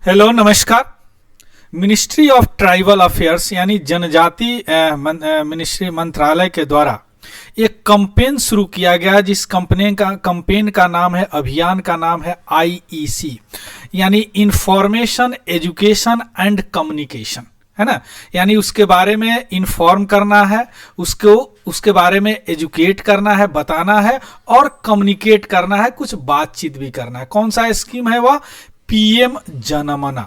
Hello नमस्कार। Ministry of tribal affairs यानी जनजाति मिनिस्ट्री मंत्रालय के द्वारा एक कैंपेन शुरू किया गया, जिस कैंपेन का नाम है, अभियान का नाम है IEC यानी इंफॉर्मेशन एजुकेशन एंड कम्युनिकेशन, है ना। यानी उसके बारे में इंफॉर्म करना है, उसके बारे में एजुकेट करना है, बताना है और कम्युनिकेट करना है, कुछ बातचीत भी करना है। कौन सा स्कीम है वह? PM जनमना।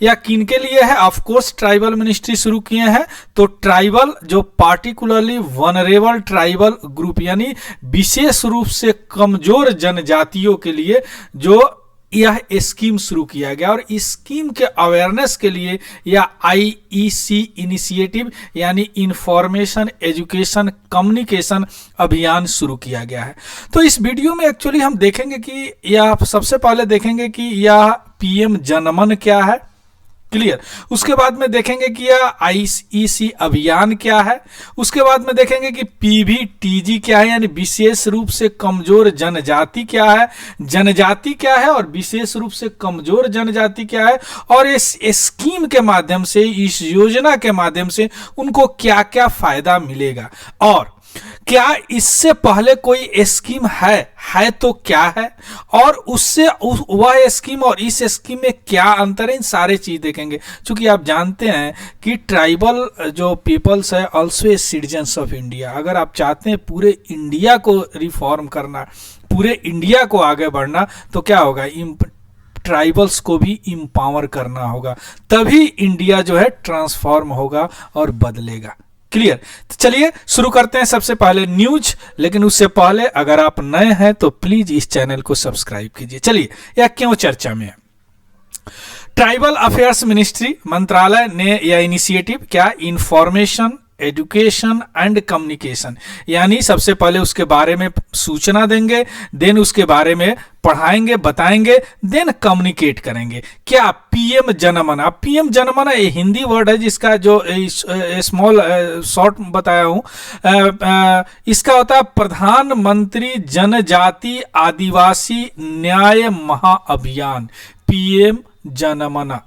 या किन के लिए है? ऑफ कोर्स ट्राइबल मिनिस्ट्री शुरू किए हैं, तो ट्राइबल जो पार्टिकुलरली वनरेबल ट्राइबल ग्रुप यानी विशेष रूप से कमजोर जनजातियों के लिए जो यह स्कीम शुरू किया गया, और इस स्कीम के अवेयरनेस के लिए यह IEC इनिशिएटिव यानी इंफॉर्मेशन एजुकेशन कम्युनिकेशन अभियान शुरू किया गया है। तो इस वीडियो में एक्चुअली हम देखेंगे कि यह सबसे पहले देखेंगे कि यह PM जनमन क्या है, क्लियर। उसके बाद में देखेंगे कि यह IEC अभियान क्या है। उसके बाद में देखेंगे कि PVTG क्या है यानी विशेष रूप से कमजोर जनजाति क्या है, जनजाति क्या है और विशेष रूप से कमजोर जनजाति क्या है, और इस स्कीम के माध्यम से, इस योजना के माध्यम से उनको क्या क्या फायदा मिलेगा, और क्या इससे पहले कोई स्कीम है तो क्या है, और उससे वह स्कीम और इस स्कीम में क्या अंतर है, इन सारे चीज देखेंगे। क्योंकि आप जानते हैं कि ट्राइबल जो पीपल्स है ऑल्सो सिटीजन्स ऑफ इंडिया। अगर आप चाहते हैं पूरे इंडिया को रिफॉर्म करना, पूरे इंडिया को आगे बढ़ना, तो क्या होगा? ट्राइबल्स को भी इंपावर करना होगा, तभी इंडिया जो है ट्रांसफॉर्म होगा और बदलेगा, क्लियर। तो चलिए शुरू करते हैं। सबसे पहले न्यूज, लेकिन उससे पहले अगर आप नए हैं तो प्लीज इस चैनल को सब्सक्राइब कीजिए। चलिए, यह क्यों चर्चा में है? ट्राइबल अफेयर्स मिनिस्ट्री मंत्रालय ने यह इनिशिएटिव क्या, इंफॉर्मेशन एजुकेशन एंड कम्युनिकेशन, यानी सबसे पहले उसके बारे में सूचना देंगे, देन उसके बारे में पढ़ाएंगे, बताएंगे, देन कम्युनिकेट करेंगे। क्या? PM जनमना। PM जनमना ये हिंदी वर्ड है, जिसका जो स्मॉल शॉर्ट बताया हूं, इसका होता है प्रधानमंत्री जनजाति आदिवासी न्याय महाअभियान, PM जनमना,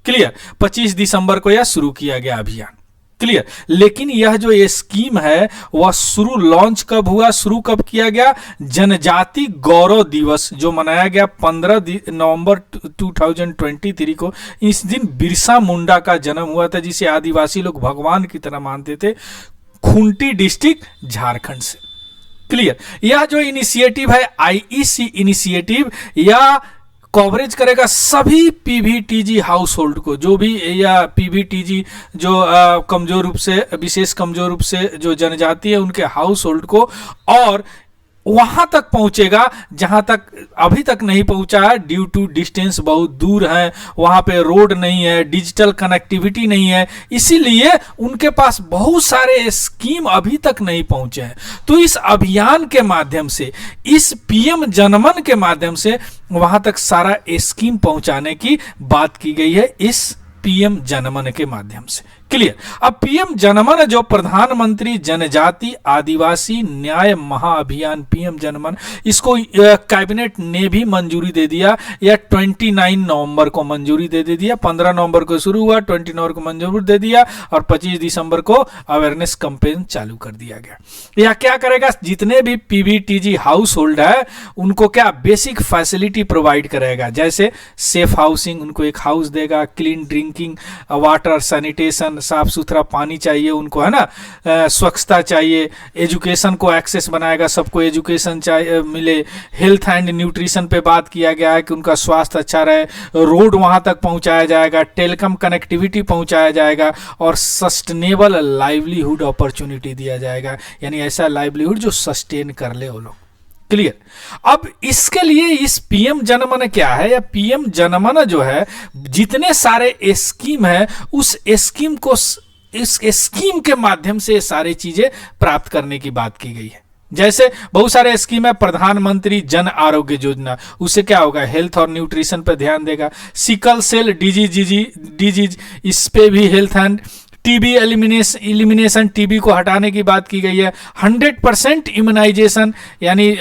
क्लियर। 25 दिसंबर को यह शुरू किया गया अभियान, क्लियर। लेकिन यह जो ये स्कीम है वह लॉन्च कब हुआ, शुरू कब किया गया? जनजाति गौरव दिवस जो मनाया गया 15 नवंबर 2023 को। इस दिन बिरसा मुंडा का जन्म हुआ था, जिसे आदिवासी लोग भगवान की तरह मानते थे, खूंटी डिस्ट्रिक्ट झारखंड से, क्लियर। यह जो इनिशिएटिव है IEC इनिशिएटिव, यह कवरेज करेगा सभी PVTG हाउस होल्ड को, जो भी, या PVTG जो कमजोर रूप से, विशेष कमजोर रूप से जो जनजाति है उनके हाउस होल्ड को, और वहां तक पहुंचेगा जहां तक अभी तक नहीं पहुंचा है, ड्यू टू डिस्टेंस, बहुत दूर है, वहां पे रोड नहीं है, डिजिटल कनेक्टिविटी नहीं है, इसीलिए उनके पास बहुत सारे स्कीम अभी तक नहीं पहुंचे हैं। तो इस अभियान के माध्यम से, इस PM जनमन के माध्यम से वहां तक सारा स्कीम पहुंचाने की बात की गई है, इस PM जनमन के माध्यम से, क्लियर। अब PM जनमन जो प्रधानमंत्री जनजाति आदिवासी न्याय महाअभियान PM जनमन, इसको कैबिनेट ने भी मंजूरी दे दिया, या 29 नवंबर को मंजूरी दे दिया। 15 नवंबर को शुरू हुआ, 29 नवंबर को मंजूरी दे दिया, और 25 दिसंबर को अवेयरनेस कैंपेन चालू कर दिया गया। यह क्या करेगा? जितने भी PVTG हाउस होल्ड है उनको क्या बेसिक फैसिलिटी प्रोवाइड करेगा, जैसे सेफ हाउसिंग, उनको एक हाउस देगा, क्लीन ड्रिंकिंग वाटर, सैनिटेशन, साफ सुथरा पानी चाहिए उनको, है ना, स्वच्छता चाहिए, एजुकेशन को एक्सेस बनाएगा, सबको एजुकेशन चाहिए मिले, हेल्थ एंड न्यूट्रिशन पे बात किया गया है कि उनका स्वास्थ्य अच्छा रहे, रोड वहां तक पहुंचाया जाएगा, टेलीकॉम कनेक्टिविटी पहुंचाया जाएगा, और सस्टेनेबल लाइवलीहुड अपॉर्चुनिटी दिया जाएगा, यानी ऐसा लाइवलीहुड जो सस्टेन कर ले वो लोग, क्लियर। अब इसके लिए इस PM जनमन क्या है, या PM जनमन जो है, जितने सारे स्कीम है उस स्कीम को, इस स्कीम के माध्यम से सारी चीजें प्राप्त करने की बात की गई है। जैसे बहुत सारे स्कीम है, प्रधानमंत्री जन आरोग्य योजना, उससे क्या होगा? हेल्थ और न्यूट्रिशन पर ध्यान देगा। सिकल सेल डिजीज, इस पे भी health end TB elimination, TB को हटाने की बात की गई है। 100% इम्यूनाइजेशन, यानी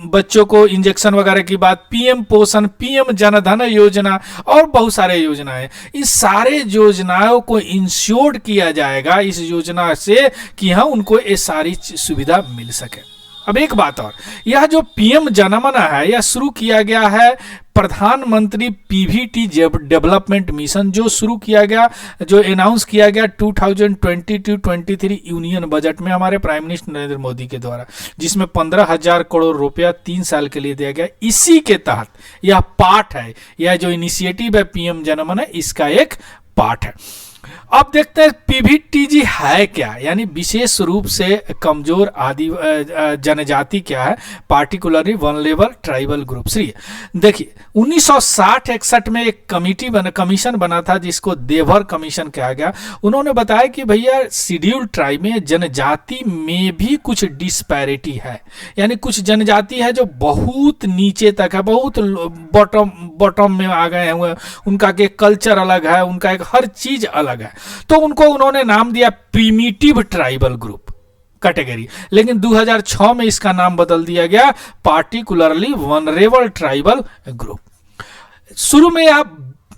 बच्चों को इंजेक्शन वगैरह की बात, पीएम पोषण, पीएम जनधन योजना और बहुत सारे योजनाएं, इस सारे योजनाओं को इंश्योर्ड किया जाएगा इस योजना से कि हाँ उनको ये सारी सुविधा मिल सके। अब एक बात और, यह जो पीएम जनमन है यह शुरू किया गया है प्रधानमंत्री पीवीटी डेवलपमेंट मिशन, जो शुरू किया गया, जो अनाउंस किया गया 2022-23 यूनियन बजट में हमारे प्राइम मिनिस्टर नरेंद्र मोदी के द्वारा, जिसमें 15,000 करोड़ रुपया 3 साल के लिए दिया गया। इसी के तहत यह पार्ट है, यह जो इनिशिएटिव है पीएम जनमन है इसका एक पार्ट है। अब देखते हैं पीवीटीजी है क्या, यानी विशेष रूप से कमजोर आदि जनजाति क्या है, पार्टिकुलरली वनरेबल ट्राइबल ग्रुप। देखिए 1960-61 में एक कमीशन बना था जिसको देवघर कमीशन कहा गया। उन्होंने बताया कि भैया शेड्यूल्ड ट्राइब में जनजाति में भी कुछ डिस्पैरिटी है, यानी कुछ जनजाति है जो बहुत नीचे तक है, बहुत बॉटम में आ गए हुए, उनका के कल्चर अलग है, उनका एक हर चीज अलग है, तो उनको उन्होंने नाम दिया प्रीमिटिव ट्राइबल ग्रुप कैटेगरी। लेकिन 2006 में इसका नाम बदल दिया गया पार्टिकुलरली वनरेबल ट्राइबल ग्रुप। शुरू में यह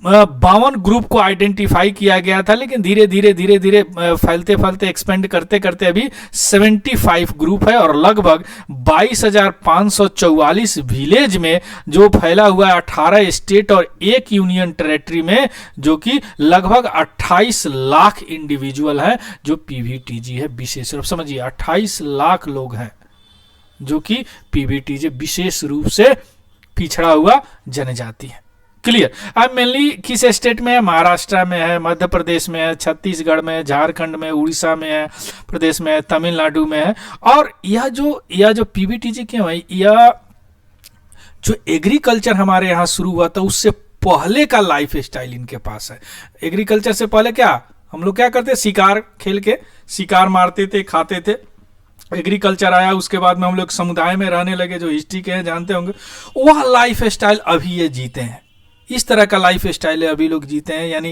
52 ग्रुप को आइडेंटिफाई किया गया था, लेकिन धीरे धीरे फैलते एक्सपेंड करते अभी 75 ग्रुप है और लगभग 22,544 विलेज में जो फैला हुआ है 18 स्टेट और 1 यूनियन टेरेटरी में, जो कि लगभग 28 लाख इंडिविजुअल हैं जो पीवीटीजी है विशेष रूप, समझिए 28 लाख लोग हैं जो कि पीवीटीजी विशेष रूप से पिछड़ा हुआ जनजाति है। क्लियर। अब मेनली किस स्टेट में है, महाराष्ट्र में है, मध्य प्रदेश में है, छत्तीसगढ़ में है, झारखंड में, उड़ीसा में है, प्रदेश में है, तमिलनाडु में है। और यह जो पीवीटीजी क्यों है, यह जो एग्रीकल्चर हमारे यहाँ शुरू हुआ था उससे पहले का लाइफ स्टाइल इनके पास है। एग्रीकल्चर से पहले क्या हम लोग क्या करते, शिकार खेल के शिकार मारते थे, खाते थे। एग्रीकल्चर आया, उसके बाद में हम लोग समुदाय में रहने लगे, जो हिस्ट्री के हैं जानते होंगे। वह लाइफ स्टाइल अभी ये जीते हैं, इस तरह का लाइफ स्टाइल है अभी लोग जीते हैं, यानी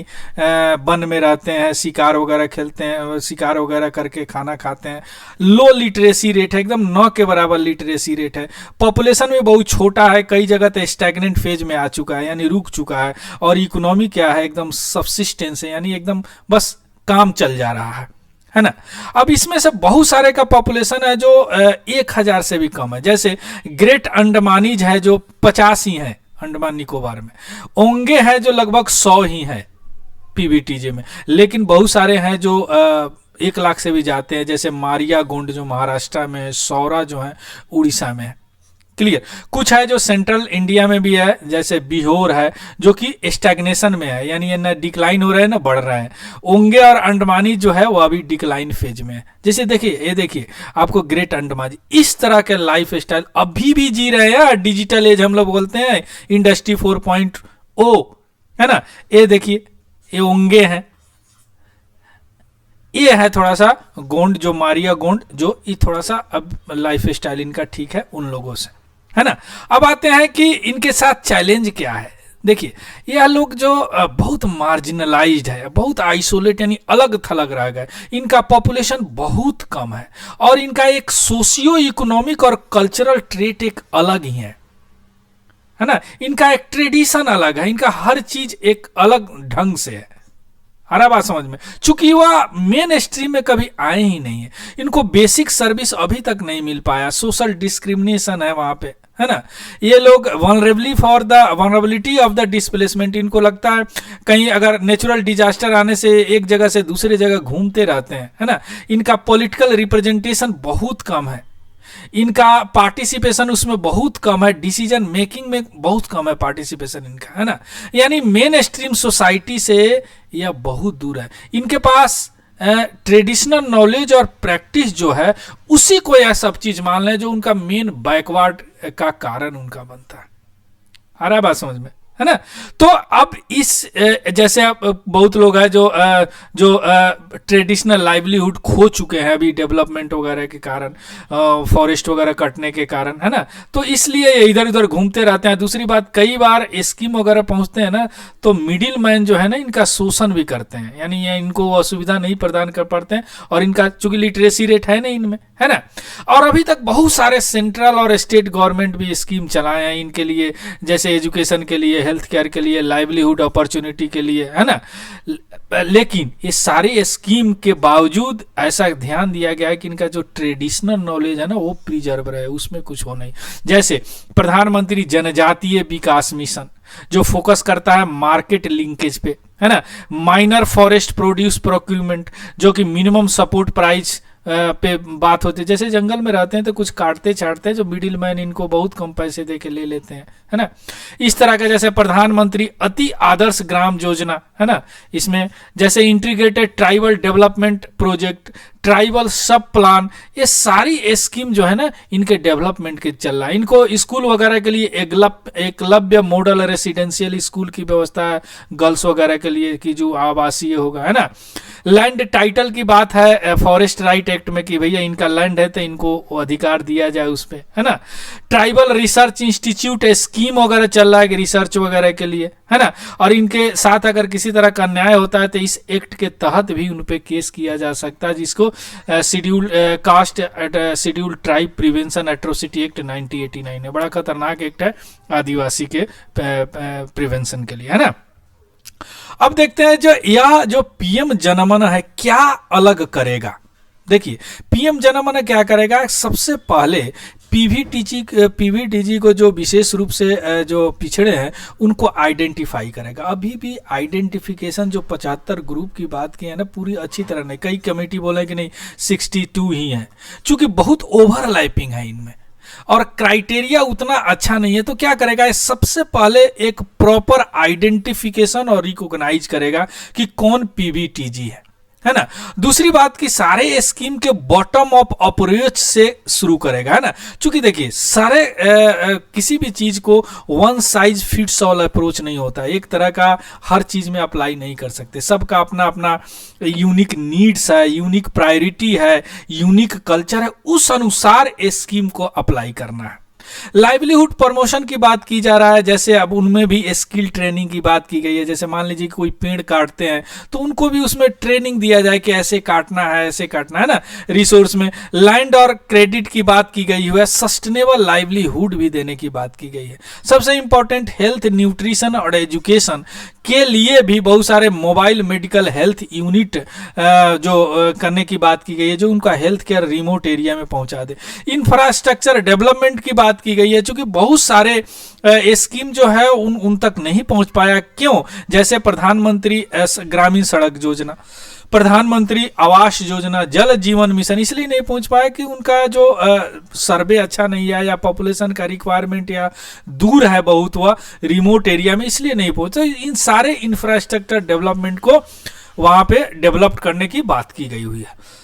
वन में रहते हैं, शिकार वगैरह खेलते हैं, शिकार वगैरह करके खाना खाते हैं। लो लिटरेसी रेट है, एकदम 9 के बराबर लिटरेसी रेट है। पॉपुलेशन में बहुत छोटा है, कई जगह तो स्टैग्नेंट फेज में आ चुका है, यानी रुक चुका है। और इकोनॉमी क्या है, एकदम सब्सिस्टेंस है, यानी एकदम बस काम चल जा रहा है ना। अब इसमें से बहुत सारे का पॉपुलेशन है जो 1,000 से भी कम है, जैसे ग्रेट अंडमानीज है जो 50 ही है अंडमान निकोबार में, ओंगे हैं जो लगभग 100 ही है पीवीटीजे में, लेकिन बहुत सारे हैं जो 1 लाख से भी जाते हैं, जैसे मारिया गोंड जो महाराष्ट्र में है, सौरा जो है उड़ीसा में है। क्लियर। कुछ है जो सेंट्रल इंडिया में भी है, जैसे बिहोर है जो कि स्टैग्नेशन में है, यानी न डिक्लाइन हो रहा है ना बढ़ रहा है। ओंगे और अंडमानी जो है वो अभी डिक्लाइन फेज में है। जैसे देखिए, ये देखिए आपको ग्रेट अंडमान, इस तरह के लाइफ स्टाइल अभी भी जी रहे हैं। डिजिटल एज हम लोग बोलते हैं, इंडस्ट्री 4.0 है ना। ये देखिए, ये ओंगे हैं, ये है थोड़ा सा गोंड जो मारिया गोंड, जो ये थोड़ा सा अब लाइफ स्टाइल इनका ठीक है उन लोगों से, है ना। अब आते हैं कि इनके साथ चैलेंज क्या है। देखिए, यह लोग जो बहुत मार्जिनलाइज्ड है, बहुत आइसोलेट यानी अलग थलग रह गए, इनका पॉपुलेशन बहुत कम है और इनका एक सोशियो इकोनॉमिक और कल्चरल ट्रेट एक अलग ही है ना। इनका एक ट्रेडिशन अलग है, इनका हर चीज एक अलग ढंग से है। हरा बात समझ में, चूंकि वह मेन स्ट्रीम में कभी आए ही नहीं है, इनको बेसिक सर्विस अभी तक नहीं मिल पाया, सोशल डिस्क्रिमिनेशन है वहां पे, है ना। ये लोग वनरेबिलिटी ऑफ द डिस्प्लेसमेंट, इनको लगता है कहीं अगर नेचुरल डिजास्टर आने से एक जगह से दूसरी जगह घूमते रहते हैं, है ना। इनका पॉलिटिकल रिप्रेजेंटेशन बहुत कम है, इनका पार्टिसिपेशन उसमें बहुत कम है, डिसीजन मेकिंग में बहुत कम है पार्टिसिपेशन इनका, है ना। यानी मेन स्ट्रीम सोसाइटी से यह बहुत दूर है। इनके पास ट्रेडिशनल नॉलेज और प्रैक्टिस जो है उसी को यह सब चीज मान लें जो उनका मेन बैकवर्ड का कारण उनका बनता है। आ रहा है बात समझ में, है ना। तो अब इस जैसे अब बहुत लोग हैं जो ट्रेडिशनल लाइवलीहुड खो चुके हैं अभी डेवलपमेंट वगैरह के कारण, फॉरेस्ट वगैरह कटने के कारण, है ना। तो इसलिए इधर उधर घूमते रहते हैं। दूसरी बात, कई बार स्कीम वगैरह पहुंचते हैं ना तो मिडिल मैन जो है ना इनका शोषण भी करते हैं, यानी ये इनको वो सुविधा नहीं प्रदान कर पाते हैं, और इनका चूंकि लिटरेसी रेट है नहीं इनमें, है ना। और अभी तक बहुत सारे सेंट्रल और स्टेट गवर्नमेंट भी स्कीम चलाए हैं इनके लिए, जैसे एजुकेशन के लिए, हेल्थ केयर के लिए, लाइवलीहुड अपॉर्चुनिटी के लिए, है ना। लेकिन ये सारी स्कीम के बावजूद ऐसा ध्यान दिया गया है कि इनका जो ट्रेडिशनल नॉलेज है ना वो प्रिजर्व रहे, उसमें कुछ हो नहीं। जैसे प्रधानमंत्री जनजातीय विकास मिशन जो फोकस करता है मार्केट लिंकेज पे, है ना। माइनर फॉरेस्ट प्रोड्यूस प्रोक्यूरमेंट जो कि मिनिमम सपोर्ट प्राइस पे बात होती है, जैसे जंगल में रहते हैं तो कुछ काटते छाटते हैं, जो मिडिल मैन इनको बहुत कम पैसे दे के ले लेते हैं, है ना। इस तरह का जैसे प्रधानमंत्री अति आदर्श ग्राम योजना, है ना, इसमें जैसे integrated tribal development project, tribal सब प्लान, ये सारी स्कीम जो है ना इनके डेवलपमेंट के चल रहा है। इनको स्कूल वगैरह के लिए एकलव्य मॉडल रेसिडेंशियल स्कूल की व्यवस्था है गर्ल्स वगैरह के लिए कि जो आवासीय होगा, है ना। लैंड टाइटल की बात है फॉरेस्ट राइट एक्ट में कि भैया इनका लैंड है तो इनको अधिकार दिया जाए उस पे, है ना। ट्राइबल रिसर्च इंस्टीट्यूट स्कीम वगैरह चल रहा है रिसर्च वगैरह के लिए, है ना। और इनके साथ अगर किसी तरह का अन्याय होता है तो इस एक्ट के तहत भी उन पे केस किया जा सकता है, जिसको schedule caste schedule tribe prevention atrocity act 1989 है। बड़ा खतरनाक एक्ट है आदिवासी के प्रिवेंशन के लिए, है ना। अब देखते हैं जो पीएम जनमन है क्या अलग करेगा। देखिए पीएम जनमन क्या करेगा, सबसे पहले पीवीटीजी को जो विशेष रूप से जो पिछड़े हैं उनको आइडेंटिफाई करेगा। अभी भी आइडेंटिफिकेशन जो 75 ग्रुप की बात की है ना पूरी अच्छी तरह नहीं, कई कमेटी बोले कि नहीं 62 ही हैं, चूंकि बहुत ओवरलैपिंग है इनमें और क्राइटेरिया उतना अच्छा नहीं है। तो क्या करेगा, सबसे पहले एक प्रॉपर आइडेंटिफिकेशन और रिकॉग्नाइज करेगा कि कौन पीवीटीजी है ना। दूसरी बात कि सारे स्कीम के बॉटम ऑफ अप्रोच से शुरू करेगा, है ना। चूंकि देखिए सारे किसी भी चीज को one size fits all approach नहीं होता है, एक तरह का हर चीज में अप्लाई नहीं कर सकते। सबका अपना अपना यूनिक नीड्स है, यूनिक प्रायोरिटी है, यूनिक कल्चर है, उस अनुसार स्कीम को अप्लाई करना है। लाइवलीहुड प्रमोशन की बात की जा रहा है, जैसे अब उनमें भी स्किल ट्रेनिंग की बात की गई है। जैसे मान लीजिए कोई पेड़ काटते हैं तो उनको भी उसमें ट्रेनिंग दिया जाए कि ऐसे काटना है, ऐसे काटना है ना। रिसोर्स में लैंड और क्रेडिट की बात की गई है, सस्टेनेबल लाइवलीहुड भी देने की बात की गई है। सबसे इंपॉर्टेंट हेल्थ, न्यूट्रिशन और एजुकेशन के लिए भी बहुत सारे मोबाइल मेडिकल हेल्थ यूनिट जो करने की बात की गई है, जो उनका हेल्थ केयर रिमोट एरिया में पहुंचा दे। इंफ्रास्ट्रक्चर डेवलपमेंट की बात की गई है, क्योंकि बहुत सारे स्कीम जो है उन तक नहीं पहुंच पाया। क्यों? जैसे प्रधानमंत्री ग्रामीण सड़क योजना, प्रधानमंत्री आवास योजना, जल जीवन मिशन इसलिए नहीं पहुंच पाया कि उनका जो सर्वे अच्छा नहीं है या पॉपुलेशन का रिक्वायरमेंट या दूर है बहुत वह रिमोट एरिया में, इसलिए नहीं पहुंचा। इन सारे इंफ्रास्ट्रक्चर डेवलपमेंट को वहां पे डेवलप करने की बात की गई हुई है।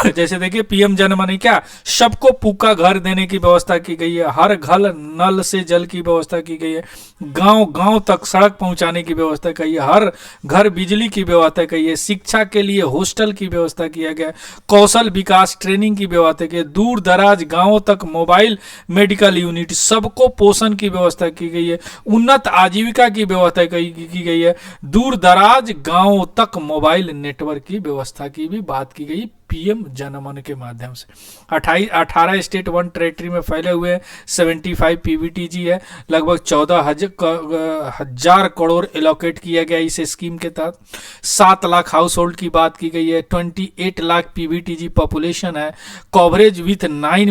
जैसे देखिए पीएम जनमन क्या, सबको पक्का घर देने की व्यवस्था की गई है, हर घर नल से जल की व्यवस्था की गई है, गांव गांव तक सड़क पहुंचाने की व्यवस्था की है, हर घर बिजली की व्यवस्था की है, शिक्षा के लिए हॉस्टल की व्यवस्था किया गया, कौशल विकास ट्रेनिंग की व्यवस्था की, दूर दराज गांवों तक मोबाइल मेडिकल यूनिट, सबको पोषण की व्यवस्था की गई है, उन्नत आजीविका की व्यवस्था की गई है, दूर दराज गांवों तक मोबाइल नेटवर्क की व्यवस्था की भी बात की गई पीएम जनमन के माध्यम से। 18 स्टेट 1 टेरिटरी में फैले हुए हैं, 75 पीवीटीजी है, लगभग 14,000 करोड़ एलोकेट किया गया इस स्कीम के तहत। 7 लाख हाउस होल्ड की बात की गई है, 28 लाख पीवीटीजी पॉपुलेशन है, कवरेज विथ 9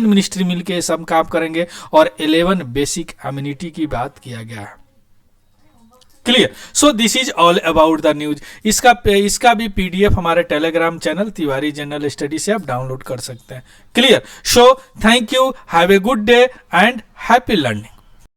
मिनिस्ट्री मिलके सब काम करेंगे और 11 बेसिक अम्यूनिटी की बात किया गया है। Clear? So this is all about the news. इसका भी पीडीएफ हमारे Telegram channel Tiwari general study से आप डाउनलोड कर सकते हैं। Clear? So thank you, have a good day and happy learning.